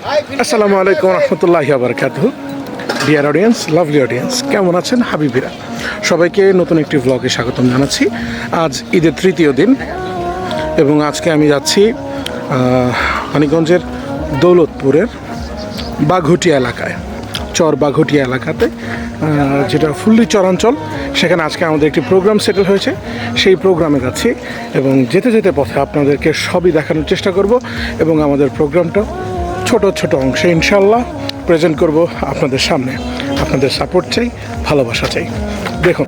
আসসালামু আলাইকুম রহমতুল্লাহি ওয়া বারাকাতুহু। ডিয়ার অডিয়েন্স, লাভলি অডিয়েন্স, কেমন আছেন হাবিবিরা? সবাইকে নতুন একটি ব্লগে স্বাগতম জানাচ্ছি। আজ ঈদের তৃতীয় দিন এবং আজকে আমি যাচ্ছি মানিকগঞ্জের দৌলতপুরের বাঘুটিয়া এলাকায়, চর বাঘুটিয়া এলাকাতে, যেটা ফুললি চরাঞ্চল। সেখানে আজকে আমাদের একটি প্রোগ্রাম সেটেল হয়েছে, সেই প্রোগ্রামে যাচ্ছি এবং যেতে যেতে পথে আপনাদেরকে সবই দেখানোর চেষ্টা করব এবং আমাদের প্রোগ্রামটা ছোট ছোট অংশে ইনশাল্লাহ প্রেজেন্ট করব আপনাদের সামনে। আপনাদের সাপোর্ট চাই, ভালোবাসা চাই। দেখুন,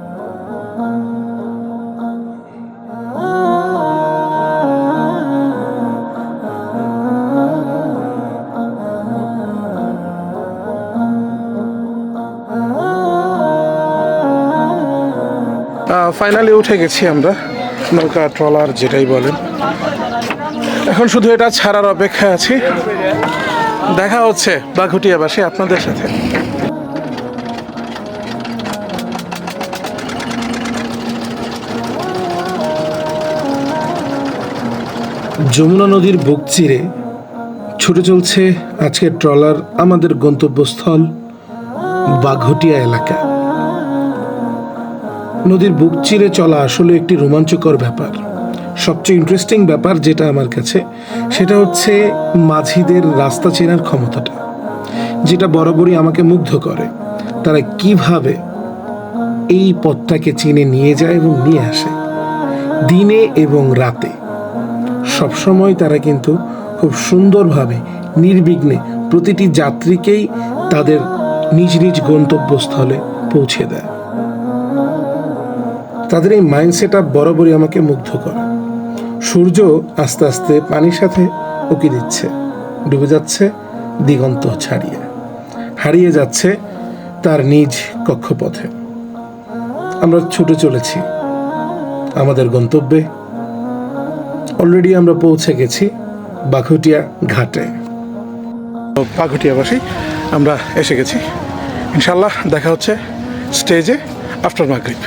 ফাইনালি উঠে গেছি আমরা, নৌকা ট্রলার যেটাই বলেন। এখন শুধু এটা ছাড়ার অপেক্ষায় আছি। দেখা হচ্ছে বাঘুটিয়াবাসী আপনাদের সাথে। যমুনা নদীর বুক চিরে ছুটে চলছে আজকের ট্রলার আমাদের গন্তব্যস্থল বাঘুটিয়া এলাকা। নদীর বুক চিরে চলা আসলে একটি রোমাঞ্চকর ব্যাপার। সবচেয়ে ইন্টারেস্টিং ব্যাপার যেটা আমার কাছে, সেটা হচ্ছে মাঝিদের রাস্তা চেনার ক্ষমতাটা, যেটা বরাবরই আমাকে মুগ্ধ করে। তারা কিভাবে এই পথটাকে চিনে নিয়ে যায় এবং নিয়ে আসে দিনে এবং রাতে। সবসময় তারা কিন্তু খুব সুন্দরভাবে নির্বিঘ্নে প্রতিটি যাত্রীকেই তাদের নিজ নিজ গন্তব্যস্থলে পৌঁছে দেয়। তাদের এই মাইন্ডসেট আপ বরাবরই আমাকে মুগ্ধ করে। সূর্য আস্তে আস্তে পানির সাথে উকি দিচ্ছে, ডুবে যাচ্ছে দিগন্ত ছাড়িয়ে, হারিয়ে যাচ্ছে তার নিজ কক্ষপথে। আমরা ছুটে চলেছি আমাদের গন্তব্যে। অলরেডি আমরা পৌঁছে গেছি বাঘুটিয়া ঘাটে। বাঘুটিয়াবাসী আমরা এসে গেছি। ইনশাল্লাহ দেখা হচ্ছে স্টেজে আফটার মাগরিব।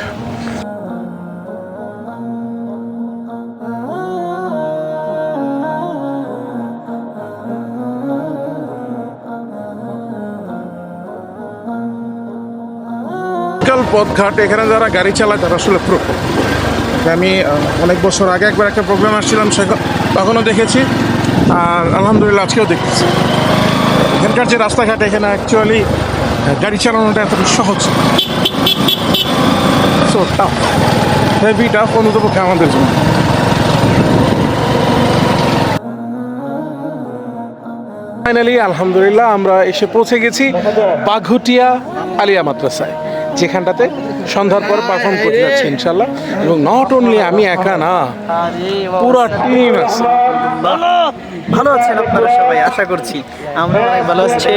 পথঘাট, এখানে যারা গাড়ি চালায় তারা আসলে প্রো। আমি অনেক বছর আগে একবার একটা প্রোগ্রাম আসছিলাম, তখনও দেখেছি, আর আলহামদুলিল্লাহ আজকেও দেখতেছি। এখানকার যে রাস্তাঘাট, এখানে অ্যাকচুয়ালি গাড়ি চালানোটা এত সহজ, সো টাফ, হেভি টাফ অনুতপক্ষে আমাদের জন্য। ফাইনালি আলহামদুলিল্লাহ আমরা এসে পৌঁছে গেছি বাঘুটিয়া আলিয়া মাদ্রাসায়, যেখানটাতে সন্ধ্যার পর পারফর্ম করতে যাচ্ছি ইনশাল্লাহ। এবং নট অনলি আমি একা না, পুরো টিম আছে। ভালো আছেন আপনারা সবাই? আশা করছি আমরা অনেক ভালো আছি।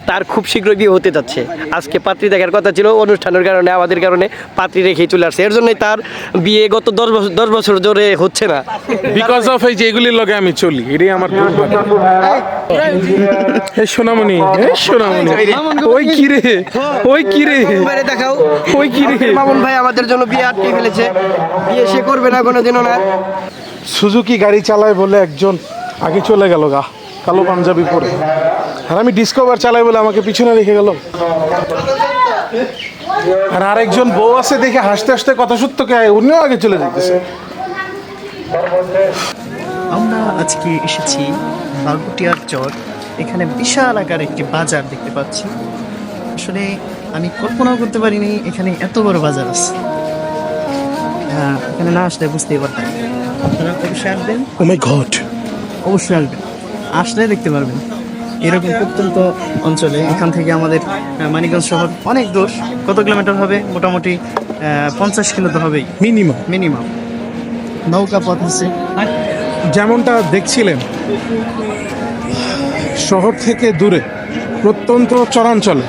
তার খুব শীঘ্রই বিয়ে হতে যাচ্ছে। আজকে পাত্রী দেখার কথা ছিল, অনুষ্ঠানের কারণে আমাদের কারণে পাত্রী রেখেই চলে আসছে। এর জন্যই তার বিয়ে গত 10 বছর ধরে হচ্ছে না, বিকজ অফ এই যেগুলির লগে আমি চলি, এটাই আমার সোনামণি। সোনামণি ওই কিরে, ওই কিরে, দেখাও ওই কিরে। মামুন ভাই আমাদের জন্য বিয়ে আটকে ফেলেছে। বিয়ে সে করবে না কোনোদিনও না। সুজুকি গাড়ি চালায় বলে একজন আগে চলে গেল গা, কালো পাঞ্জাবি পরে, আর আমি ডিসকভার চালাই বলে আমাকে পিছনে রেখে গেল। আর আরেকজন বউ আছে দেখে হাসতে হাসতে কথা সত্য কে উনিও আগে চলে যেতেছে। আমরা আজকে এসেছি বাঘুটিয়ার চর। এখানে বিশাল আকার একটি বাজার দেখতে পাচ্ছি। আসলে আমি কল্পনাও করতে পারিনি এখানে এত বড় বাজার আছে। এখানে না আসলে বুঝতেই পারতাম। আপনারা অবশ্যই আসবেন। ও মাই গড, অবশ্যই আসবেন, আসলে দেখতে পারবেন এরকম প্রত্যন্ত অঞ্চলে। এখান থেকে আমাদের মানিকগঞ্জ শহর অনেক দূর। কত কিলোমিটার হবে? মোটামুটি 50 কিলো তো হবেই মিনিমাম। নৌকা পথ আছে। যেমনটা দেখছিলেন, শহর থেকে দূরে প্রত্যন্ত চরাঞ্চলে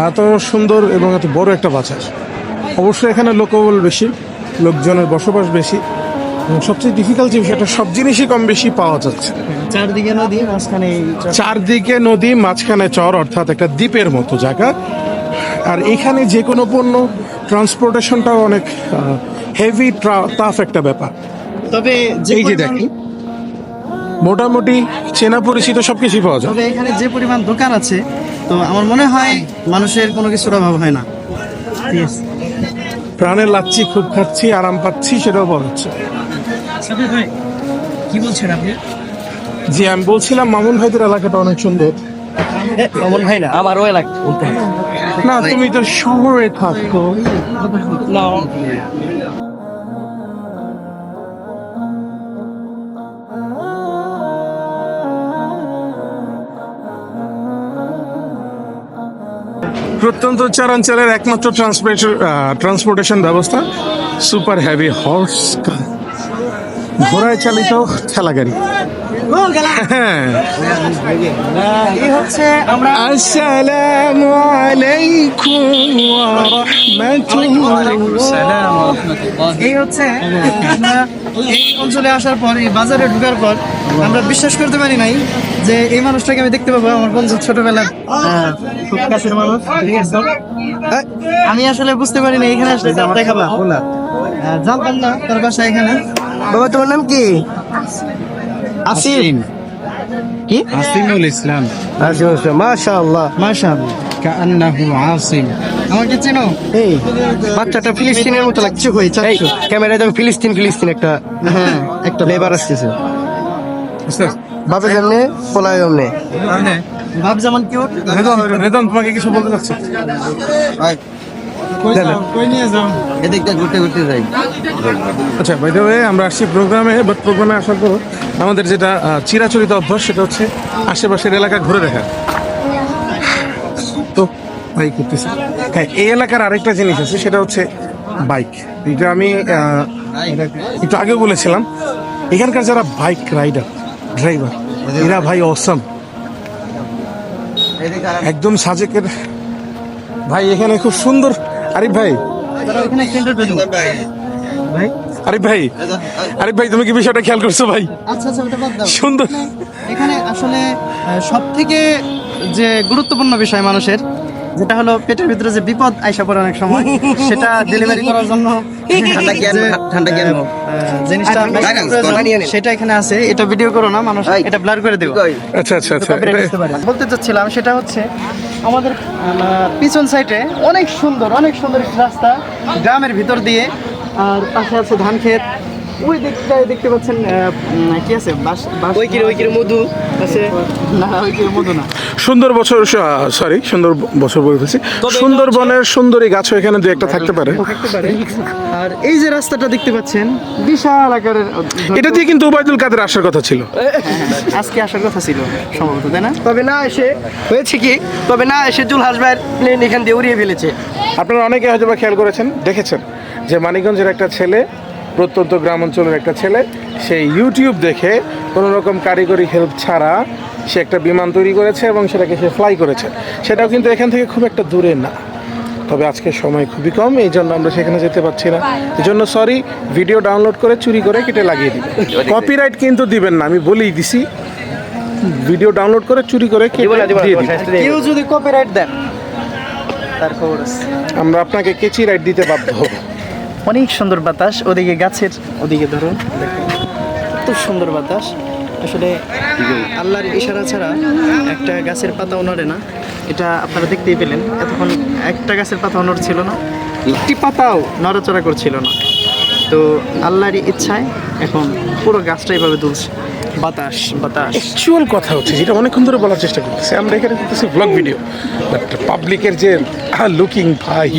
এত সুন্দর এবং এত বড় একটা বাজার। অবশ্যই এখানে লোকবল বেশি, লোকজনের বসবাস বেশি, এবং সবচেয়ে ডিফিকাল্ট যে বিষয়টা, সব জিনিসই কম বেশি পাওয়া যাচ্ছে। চারদিকে নদী, মাঝখানে চারদিকে নদী, মাঝখানে চর, অর্থাৎ একটা দ্বীপের মতো জায়গা। আর এখানে যে কোনো পণ্য ট্রান্সপোর্টেশনটাও অনেক হেভি টাফ একটা ব্যাপার। তবে এই যে দেখেন মোটামুটি চেনা পরিচিত সবকিছুই পাওয়া যায়। তবে এখানে যে পরিমাণ দোকান আছে, তো আমার মনে হয় মানুষের কোনো কিছুর অভাব হয় না। ঠিক আছে। প্রাণে লাচ্ছি, খুব খাচ্ছি, আরাম পাচ্ছি, সেটাও পাওয়া যাচ্ছে। ভাই কি বলছেন আপনি? জি, আমি বলছিলাম মামুন ভাইদের এলাকাটা অনেক সুন্দর। মামুন ভাই না, আমারও এলাকা বলতে হবে। না, তুমি তো শহরে থাকো। না, প্রত্যন্ত উচ্চারাঞ্চলের একমাত্র ট্রান্সপোর্টেশন ব্যবস্থা সুপার হেভি হর্স ঘোড়ায় চালিত ঠেলা গাড়ি। হ্যাঁ, এই হচ্ছে আমরা আসসালামু আলাইকুম ওয়া রাহমাতুল্লাহ। এই হচ্ছে আমরা এই অঞ্চলে আসার পর, এই বাজারে ঢোকার পর আমরা বিশ্বাস করতে পারি নাই যে এই মানুষটাকে আমি দেখতে পাবো। আমার বন্ধু ছোটবেলার খুব কাছের মানুষ। ঠিক আছে, আমি আসলে বুঝতে পারি না এখানে আসলে তার দেখাবা। জানতাম না তার বাসা এখানে। বাবা, তোমার নাম কি? আসিম। কি? আসিমুল ইসলাম মাশাআল্লাহ, মাশাআল্লাহ। কান্নাহু আসিম। আমাকে চেনো? এই বাচ্চাটা ফিলিস্তিনের মতো লাগছে। কই চাচ্ছো? ক্যামেরায় তো ফিলিস্তিন ফিলিস্তিন একটা হ্যাঁ, একটা লেবার আসতেছে। বাবা যেমনে পোলায় অমনে ভাব যেমন কিউট। রেদন, তোমাকে কিছু বলতে চাচ্ছি। কই নিয়ে যাও? এদিকটা ঘুরতে ঘুরতে যাই। আচ্ছা, বাই দ্য ওয়ে, আমরা আসছি প্রোগ্রামে, বাট প্রোগ্রামে আসার পর আমাদের যেটা চিরাচরিত অভ্যাস, সেটা হচ্ছে আশেপাশের এলাকা ঘুরে দেখা। তো ভাই করতেছি। হ্যাঁ, এই এলাকার আরেকটা জিনিস আছে, সেটা হচ্ছে বাইক। এটা আমি একটু আগেও বলেছিলাম, এখানকার যারা বাইক ড্রাইভার, এরা ভাই অসাম। একদম সাজেকের ভাই, এখানে খুব সুন্দর। আরিফ ভাই, ভাই আরিফ ভাই, তুমি কি বিষয়টা খেয়াল করছো ভাই? আচ্ছা আচ্ছা, ওটা বাদ দাও। সুন্দর। এখানে আসলে সব থেকে যে গুরুত্বপূর্ণ বিষয় মানুষের, যেটা হলো পেটের ভিতরে যে বিপদ আইসা পড়ে অনেক সময়, সেটা ডেলিভারি করার জন্য জিনিসটা সেটা এখানে আছে। এটা ভিডিও করো না, মানুষ এটা ব্লার করে দেবো। আচ্ছা আচ্ছা আচ্ছা, বলতে চাচ্ছিলাম সেটা হচ্ছে আমাদের পিছন সাইডে অনেক সুন্দর একটি রাস্তা গ্রামের ভিতর দিয়ে, আর পাশে আছে ধান ক্ষেত। ওই দিকটায় দেখতে পাচ্ছেন কি আছে, ওই মধু আছে। না, ওই মধু না, সুন্দর বছর বলে ফেলছি। সুন্দরবনের সুন্দরী গাছও এখানে দু একটা থাকতে পারে। থাকতে পারে। আর এই যে রাস্তাটা দেখতে পাচ্ছেন, বিশাল আকারের, এটা দিয়ে কিন্তু ওবায়দুল কাদের আসার কথা ছিল। আজকে আসার কথা ছিল সম্ভবত, তাই না? তবে না এসে হয়েছে কি, জুলহাস ভাইয়ের প্লেন এখান দিয়ে উড়িয়ে ফেলেছে। আপনারা অনেকে হয়তো বা খেয়াল করেছেন, দেখেছেন যে মানিকগঞ্জের একটা ছেলে, প্রত্যন্ত গ্রাম অঞ্চলের একটা ছেলে, সে ইউটিউব দেখে কোনো রকম কারিগরি হেল্প ছাড়া সে একটা বিমান তৈরি করেছে এবং সেটাকে সে ফ্লাই করেছে। সেটাও কিন্তু এখান থেকে খুব একটা দূরে না। তবে আজকে সময় খুবই কম, এই জন্য আমরা সেখানে যেতে পারছি না। এই জন্য সরি, ভিডিও ডাউনলোড করে চুরি করে কেটে লাগিয়ে দিবেন। কপিরাইট কিন্তু দিবেন না, আমি বলেই দিছি। ভিডিও ডাউনলোড করে চুরি করে কেটে দিয়ে দিবেন। কেউ যদি কপিরাইট দেন, তার খবর আছে। আমরা আপনাকে কেচি রাইট দিতে বাধ্য হব। অনেক সুন্দর বাতাস, ওদিকে গাছের ওদিকে ধরুন, দেখুন কত সুন্দর বাতাস। আসলে আল্লাহর ইশারা ছাড়া একটা গাছের পাতাও নড়ে না, এটা আপনারা দেখতেই পেলেন। এতক্ষণ একটা গাছের পাতাও নড়ছিল না, একটি পাতাও নড়াচড়া করছিল না। তো আল্লাহরই ইচ্ছায় এখন পুরো গাছটাই ভাবে দুলছে। বাতাস অ্যাকচুয়াল কথা হচ্ছে, যেটা অনেকক্ষণ ধরে বলার চেষ্টা করতেছি, আমরা এখানে করতেছি ব্লগ ভিডিও, বাট পাবলিকের যে লুকিং, ভাই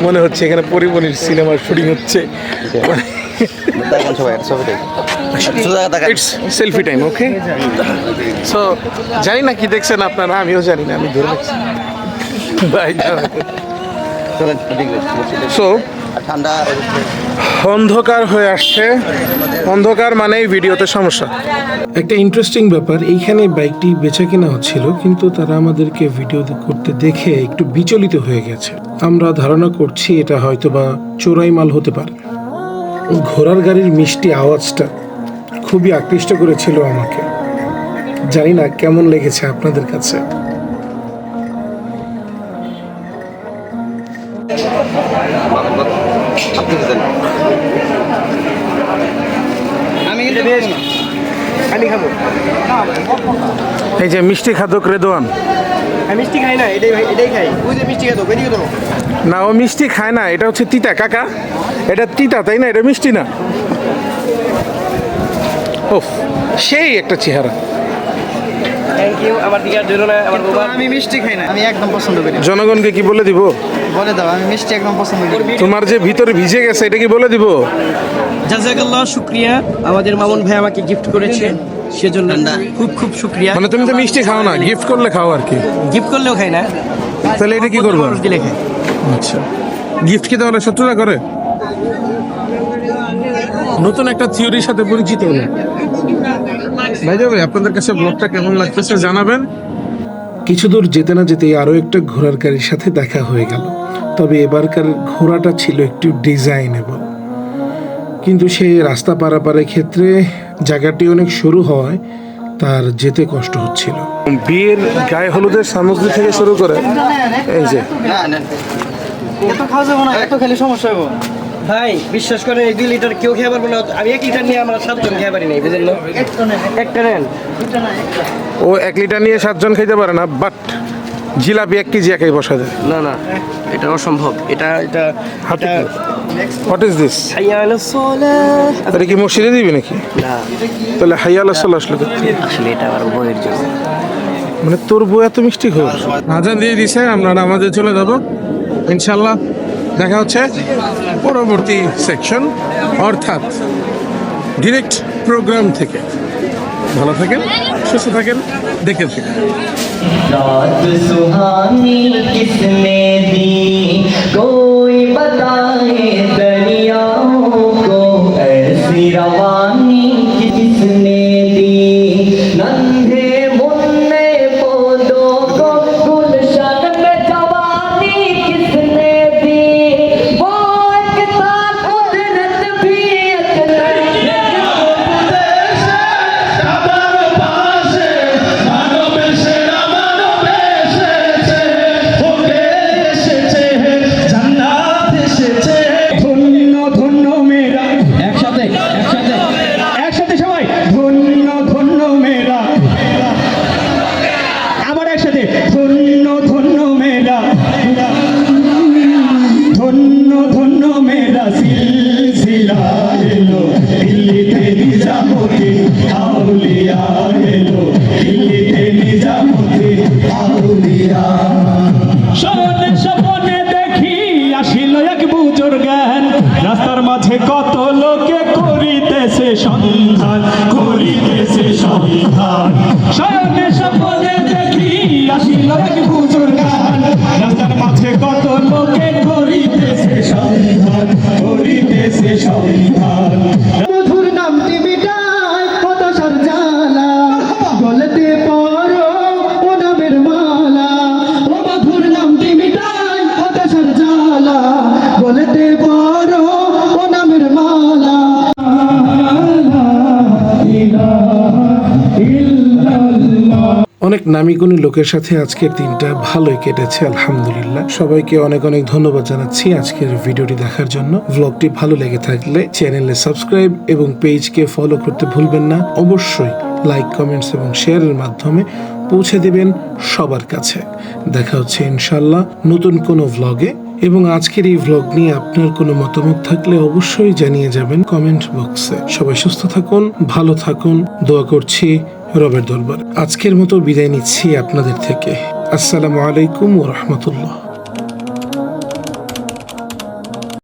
মনে হচ্ছে এখানে পরিমণির সিনেমার শুটিং হচ্ছে। It's selfie time, okay? So জানি না কি দেখছেন আপনারা, আমিও জানি না, আমি ধরে রাখছি ভাই। সো অন্ধকার হয়ে আসছে, অন্ধকার মানেই ভিডিওতে সমস্যা। একটা ইন্টারেস্টিং ব্যাপার, এইখানে বাইকটি বেচা কেনা হচ্ছিল, কিন্তু তারা আমাদেরকে ভিডিও করতে দেখে একটু বিচলিত হয়ে গেছে। আমরা ধারণা করছি এটা হয়তো বা চোরাই মাল হতে পারে। ঘোড়ার গাড়ির মিষ্টি আওয়াজটা খুবই আকৃষ্ট করেছিল আমাকে। জানি না কেমন লেগেছে আপনাদের কাছে। আমি কিন্তু আমি খাবো। এই যে মিষ্টি খাদক রেদওয়ান, আমি মিষ্টি খাই না, এটাই খাই। ওই যে মিষ্টি খাতো, ওইদিকে ধরো। না ও মিষ্টি খায় না, এটা হচ্ছে তিতা কাকা, এটা তিতা তাই না, এটা মিষ্টি না। ওফ, সেই একটা চেহারা। Thank you. আমার দিকে আর ধরো না, আমার বাবা। আমি মিষ্টি খাই না, আমি একদম পছন্দ করি না। জনগণকে কি বলে দিব? বলে দাও, আমি মিষ্টি একদম পছন্দ করি না। তোমার যে ভিতরে ভিজে গেছে এটা কি বলে দিব? জাযাকাল্লাহ, শুকরিয়া। আমাদের মামুন ভাই আমাকে গিফট করেছে, সেজন্য খুব খুব শুকরিয়া। মানে তুমি তো মিষ্টি খাও না, গিফট করলে খাও আর কি। গিফট করলেও খাই না, তাহলে এটা কি করবো? মানুষ দিলে খাই। আচ্ছা, গিফট কি তাহলে শত্রুরা করে? নতুন একটা থিওরির সাথে পরিচিত হলো। ভাই যাবে, আপনাদের কাছে ব্লগটা কেমন লাগতেছে জানাবেন। কিছু দূর যেতে না যেতেই আরও একটা ঘোড়ার গাড়ির সাথে দেখা হয়ে গেল। তবে এবারকার ঘোড়াটা ছিল একটু ডিজাইনেবল, কিন্তু সেই রাস্তা পারাপারের ক্ষেত্রে জায়গাটি অনেক সরু হওয়ায় তার যেতে কষ্ট হচ্ছিল। বিয়ের গায়ে হলুদের সামগ্রী থেকে শুরু করে এই যে এত খাওয়া যাবো না, এত খেলে সমস্যা হবে। ভাই বিশ্বাস করেন, এই 2 লিটার কেউ খেয়ে পারবো না। আমি 1 লিটার নিয়ে আমরা 7 জন খেয়ে পারি নাই, বুঝলেন না? একটা নেন। ও 1 লিটার নিয়ে 7 জন খেতে পারে না, বাট জিলাপি 1 কেজি একাই বসা যায়। না না, এটা অসম্ভব। এটা হাতে হোয়াট ইজ দিস? হাইয়া আলাস সালাহ। এটা কি মসজিদে দিবি নাকি? না, তাহলে হাইয়া আলাস সালাহ আসলে কোথায়? আসলে এটা আমার বইয়ের জন্য। মানে তোর বউ এত মিষ্টি খোর। আজান দিয়ে দিছে, আমরা আমাদের চলে যাব ইনশাল্লাহ। দেখা হচ্ছে পরবর্তী সেকশন, অর্থাৎ ডিরেক্ট প্রোগ্রাম থেকে। ভালো থাকেন, সুস্থ থাকেন, দেখে থাকেন। रात सुहानी किसने दी, कोई बताए दरियाओं को, ऐसी रवानी किसने दी, नन्हे मुन्ने पौधों को गुलशन में जवानी किसने दी, वो एक था कुदरत भी एक ধন্য ধন্য মেয়েরা, একসাথে একসাথে একসাথে সবাই, ধন্য ধন্য মেয়েরা, আবার একসাথে, ধন্য ধন্য মেয়েরা, ধন্য ধন্য মেয়েরা, সিলসিলা এলো দিল্লিতে, নিজামুদ্দিন আউলিয়া এলো দিল্লিতে, নিজামুদ্দিন আউলিয়া। স্বপ্নে স্বপ্নে দেখি আসিল এক বুজুর্গান, রাস্তার মাঝে কত লোকে করিতেছে সন্ধান, করিতেছে সন্ধান। স্বপ্নে স্বপ্নে দেখি আসিল এক বুজুর্গান, রাস্তার মাঝে কত লোকে করিতেছে সন্ধান, করিতেছে সন্ধান। মধুর নামটি মিটায় কত সরজালা, গলতে পড়ো ও নামের মালা, ও মধুর নামটি মিটায় কত সরজালা, গলতে পড়ো ও নামের মালা। অনেক নামি গুণী লোকের সাথে আজকের দিনটা ভালোই কেটেছে আলহামদুলিল্লাহ। সবাইকে অনেক অনেক ধন্যবাদ জানাচ্ছি আজকের ভিডিওটি দেখার জন্য। ব্লগটি ভালো লেগে থাকলে চ্যানেলে সাবস্ক্রাইব এবং পেজকে ফলো করতে ভুলবেন না। অবশ্যই লাইক, কমেন্টস এবং শেয়ারের মাধ্যমে পৌঁছে দেবেন সবার কাছে। দেখা হচ্ছে ইনশাল্লাহ নতুন কোনো ভ্লগে। এবং আজকের এই ভ্লগ নিয়ে আপনার কোনো মতামত থাকলে অবশ্যই জানিয়ে যাবেন কমেন্ট বক্সে। সবাই সুস্থ থাকুন, ভালো থাকুন, দোয়া করছি রবের দরবার। আজকের মতো বিদায় নিচ্ছি আপনাদের থেকে। আসসালামু আলাইকুম ওয়া রাহমাতুল্লাহ।